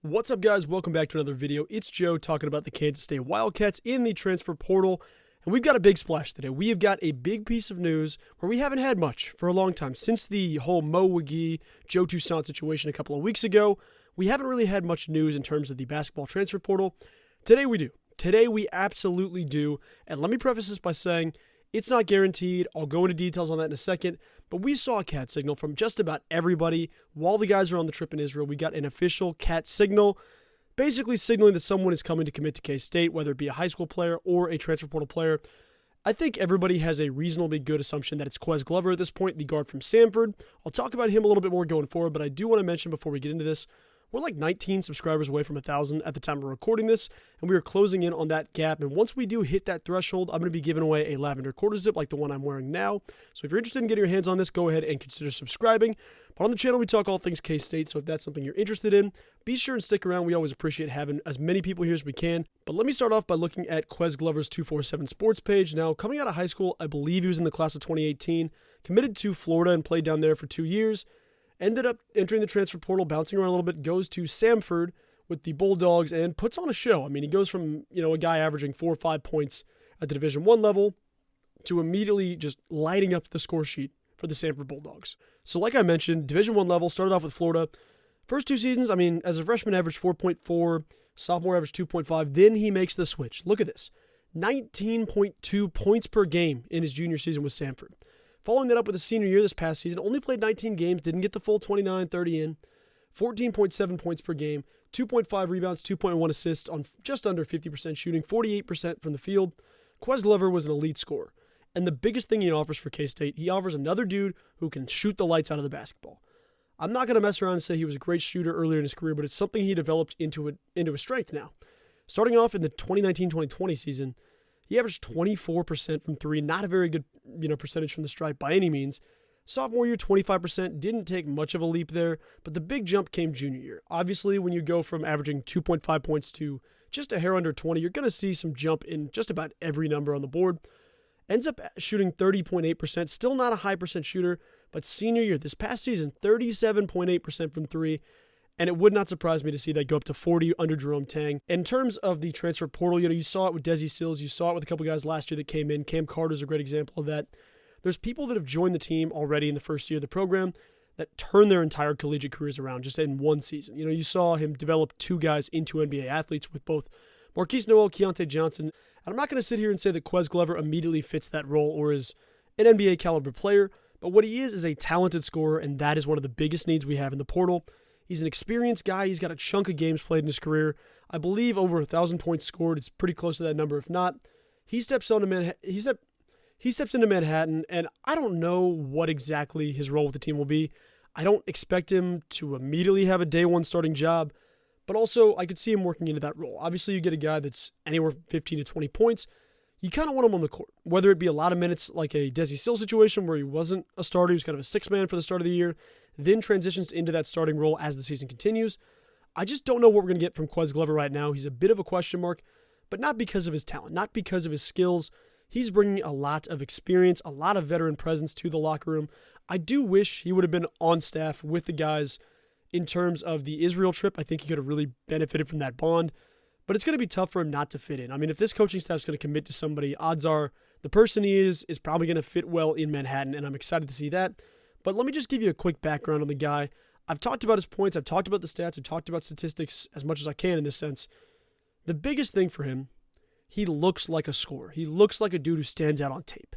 What's up, guys? Welcome back to another video. It's Joe talking about the Kansas State Wildcats in the transfer portal, and we've got a big splash today. We have got a big piece of news where we haven't had much for a long time. Since the whole Mo Wiggy, Joe Toussaint situation a couple of weeks ago, we haven't really had much news in terms of the basketball transfer portal. Today we do. Today we absolutely do, and let me preface this by saying it's not guaranteed. I'll go into details on that in a second, but we saw a cat signal from just about everybody. While the guys are on the trip in Israel, we got an official cat signal, basically signaling that someone is coming to commit to K-State, whether it be a high school player or a transfer portal player. I think everybody has a reasonably good assumption that it's Quez Glover at this point, the guard from Samford. I'll talk about him a little bit more going forward, but I do want to mention before we get into this, we're like 19 subscribers away from 1,000 at the time of recording this, and we are closing in on that gap. And once we do hit that threshold, I'm going to be giving away a lavender quarter zip like the one I'm wearing now. So if you're interested in getting your hands on this, go ahead and consider subscribing. But on the channel, we talk all things K-State, so if that's something you're interested in, be sure and stick around. We always appreciate having as many people here as we can. But let me start off by looking at Quez Glover's 247 Sports page. Now, coming out of high school, I believe he was in the class of 2018, committed to Florida and played down there for 2 years. Ended up entering the transfer portal, bouncing around a little bit, goes to Samford with the Bulldogs and puts on a show. I mean, he goes from, a guy averaging 4 or 5 points at the Division I level to immediately just lighting up the score sheet for the Samford Bulldogs. So like I mentioned, Division I level, started off with Florida. First 2 seasons, as a freshman, averaged 4.4, sophomore averaged 2.5. Then he makes the switch. Look at this. 19.2 points per game in his junior season with Samford. Following that up with his senior year this past season, only played 19 games, didn't get the full 29, 30 in, 14.7 points per game, 2.5 rebounds, 2.1 assists on just under 50% shooting, 48% from the field. Quez Glover was an elite scorer. And the biggest thing he offers for K-State, he offers another dude who can shoot the lights out of the basketball. I'm not going to mess around and say he was a great shooter earlier in his career, but it's something he developed into a strength now. Starting off in the 2019-2020 season, he averaged 24% from three, not a very good percentage from the stripe by any means. Sophomore year, 25%, didn't take much of a leap there, but the big jump came junior year. Obviously, when you go from averaging 2.5 points to just a hair under 20, you're going to see some jump in just about every number on the board. Ends up shooting 30.8%, still not a high percent shooter, but senior year, this past season, 37.8% from three. And it would not surprise me to see that go up to 40 under Jerome Tang. In terms of the transfer portal, you saw it with Desi Sills. You saw it with a couple guys last year that came in. Cam Carter's a great example of that. There's people that have joined the team already in the first year of the program that turn their entire collegiate careers around just in one season. You saw him develop 2 guys into NBA athletes with both Marquise Noel, Keontae Johnson. And I'm not going to sit here and say that Quez Glover immediately fits that role or is an NBA caliber player, but what he is a talented scorer, and that is one of the biggest needs we have in the portal. He's an experienced guy. He's got a chunk of games played in his career. I believe over 1,000 points scored. It's pretty close to that number. If not, he steps into Manhattan, and I don't know what exactly his role with the team will be. I don't expect him to immediately have a day one starting job, but also I could see him working into that role. Obviously, you get a guy that's anywhere from 15 to 20 points. You kind of want him on the court, whether it be a lot of minutes like a Desi Sills situation where he wasn't a starter, he was kind of a 6-man for the start of the year, then transitions into that starting role as the season continues. I just don't know what we're going to get from Quez Glover right now. He's a bit of a question mark, but not because of his talent, not because of his skills. He's bringing a lot of experience, a lot of veteran presence to the locker room. I do wish he would have been on staff with the guys in terms of the Israel trip. I think he could have really benefited from that bond, but it's going to be tough for him not to fit in. If this coaching staff is going to commit to somebody, odds are the person he is probably going to fit well in Manhattan, and I'm excited to see that. But let me just give you a quick background on the guy. I've talked about his points. I've talked about the stats. I've talked about statistics as much as I can in this sense. The biggest thing for him, he looks like a scorer. He looks like a dude who stands out on tape.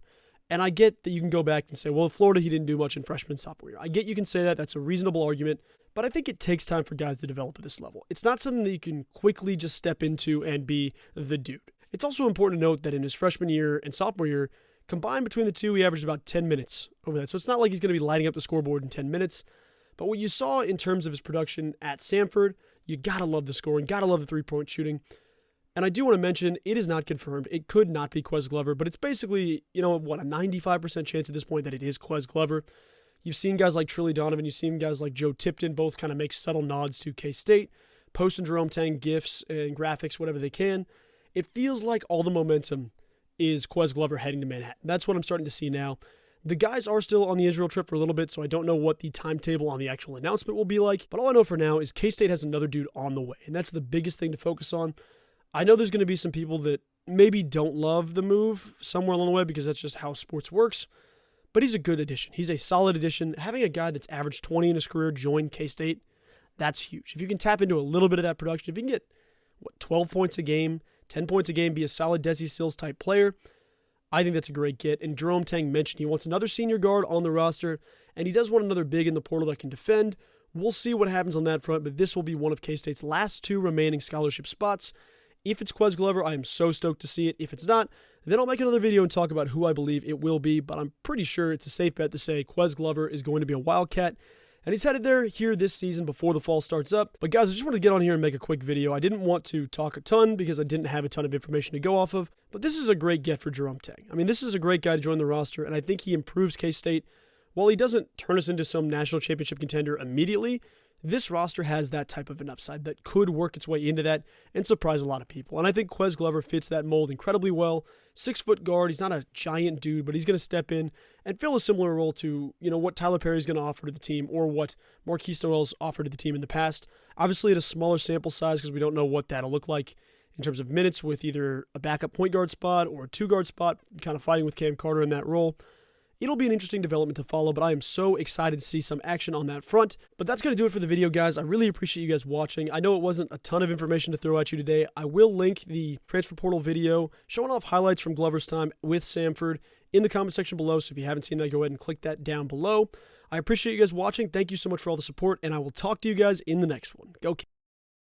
And I get that you can go back and say, well, in Florida, he didn't do much in freshman and sophomore year. I get you can say that. That's a reasonable argument. But I think it takes time for guys to develop at this level. It's not something that you can quickly just step into and be the dude. It's also important to note that in his freshman year and sophomore year, combined between the two, he averaged about 10 minutes over that. So it's not like he's going to be lighting up the scoreboard in 10 minutes. But what you saw in terms of his production at Samford, you got to love the scoring, got to love the three-point shooting. And I do want to mention, it is not confirmed. It could not be Quez Glover, but it's basically, a 95% chance at this point that it is Quez Glover. You've seen guys like Trilly Donovan, you've seen guys like Joe Tipton, both kind of make subtle nods to K-State, posting Jerome Tang GIFs and graphics, whatever they can. It feels like all the momentum is Quez Glover heading to Manhattan. That's what I'm starting to see now. The guys are still on the Israel trip for a little bit, so I don't know what the timetable on the actual announcement will be like. But all I know for now is K-State has another dude on the way, and that's the biggest thing to focus on. I know there's going to be some people that maybe don't love the move somewhere along the way because that's just how sports works. But he's a good addition. He's a solid addition. Having a guy that's averaged 20 in his career join K-State, that's huge. If you can tap into a little bit of that production, if you can get, 12 points a game, 10 points a game, be a solid Desi Sills type player, I think that's a great get. And Jerome Tang mentioned he wants another senior guard on the roster, and he does want another big in the portal that can defend. We'll see what happens on that front, but this will be one of K-State's last 2 remaining scholarship spots. If it's Quez Glover, I am so stoked to see it. If it's not, then I'll make another video and talk about who I believe it will be, but I'm pretty sure it's a safe bet to say Quez Glover is going to be a Wildcat, and he's headed there here this season before the fall starts up. But guys, I just wanted to get on here and make a quick video. I didn't want to talk a ton because I didn't have a ton of information to go off of, but this is a great get for Jerome Tang. I mean, this is a great guy to join the roster, and I think he improves K-State. While he doesn't turn us into some national championship contender immediately, this roster has that type of an upside that could work its way into that and surprise a lot of people. And I think Quez Glover fits that mold incredibly well. 6-foot guard. He's not a giant dude, but he's going to step in and fill a similar role to, what Tyler Perry's going to offer to the team or what Marquise Noel's offered to the team in the past. Obviously at a smaller sample size because we don't know what that'll look like in terms of minutes with either a backup point guard spot or a 2-guard spot, kind of fighting with Cam Carter in that role. It'll be an interesting development to follow, but I am so excited to see some action on that front. But that's going to do it for the video, guys. I really appreciate you guys watching. I know it wasn't a ton of information to throw at you today. I will link the transfer portal video showing off highlights from Glover's time with Samford in the comment section below. So if you haven't seen that, go ahead and click that down below. I appreciate you guys watching. Thank you so much for all the support, and I will talk to you guys in the next one. Go Cats.